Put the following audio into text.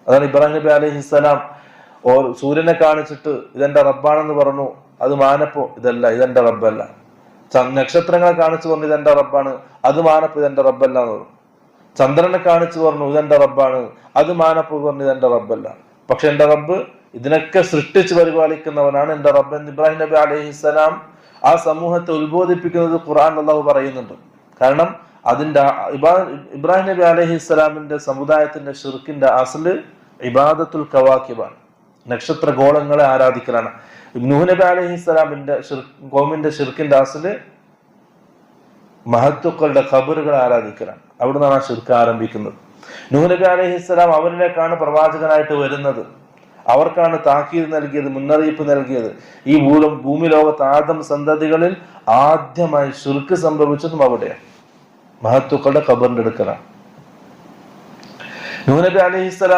അതാണ് ഇബ്രാഹിം നബി അലൈഹിസ്സലാം സൂര്യനെ കാണിച്ചിട്ട് ഇതെന്റെ റബ്ബാണെന്ന് പറഞ്ഞു. അത് മാനപ്പോ ഇതെന്റെ റബ്ബല്ല. നക്ഷത്രങ്ങളെ കാണിച്ചു പറഞ്ഞു ഇതെന്റെ റബ്ബാണ്, അത് മാനപ്പോ ഇതെന്റെ റബ്ബല്ല എന്ന് പറഞ്ഞു. ചന്ദ്രനെ കാണിച്ചു പറഞ്ഞു ഇതെന്റെ റബ്ബാണ്, അത് മാനപ്പോ പറഞ്ഞു ഇതെന്റെ റബ്ബല്ല. പക്ഷെ എന്റെ റബ്ബ് ഇതിനൊക്കെ സൃഷ്ടിച്ച് പരിപാലിക്കുന്നവനാണ് എന്റെ റബ്ബ് എന്ന് ഇബ്രാഹിം നബി അലൈഹിസ്സലാം ആ സമൂഹത്തെ ഉത്ബോധിപ്പിക്കുന്നത് ഖുർആൻ അല്ലാഹു പറയുന്നുണ്ട്. കാരണം അതിന്റെ ഇബ്രാഹിം നബി അലൈഹിസ്സലാമിന്റെ സമുദായത്തിന്റെ ഷിർക്കിന്റെ അസ്ല് ഇബാദത്തുൽ കവാക്കിബാണ്, നക്ഷത്ര ഗോളങ്ങളെ ആരാധിക്കലാണ്. നൂഹ് നബി അലൈഹിസ്സലാമിന്റെ ഖൗമിന്റെ ഷിർക്കിന്റെ അസ്ല് മഹത്തുക്കളുടെ ഖബറുകളെ ആരാധിക്കലാണ്. അവിടുന്നാണ് ആ ഷിർക്ക് ആരംഭിക്കുന്നത്. നൂഹ് നബി അലൈഹിസ്സലാം അവരിലേക്കാണ് പ്രവാചകനായിട്ട് വരുന്നത്, അവർക്കാണ് താക്കീത് നൽകിയത്, മുന്നറിയിപ്പ് നൽകിയത്. ഈ ഭൂമി ലോകത്ത് ആദം സന്തതികളിൽ ആദ്യമായി ഷിർക്ക് സംഭവിച്ചതും അവിടെയാണ്, മഹത്തുക്കളുടെ ഖബറിന്റെ അടുക്കലാണ്. നൂഹ് നബി അലൈഹിസ്സലാം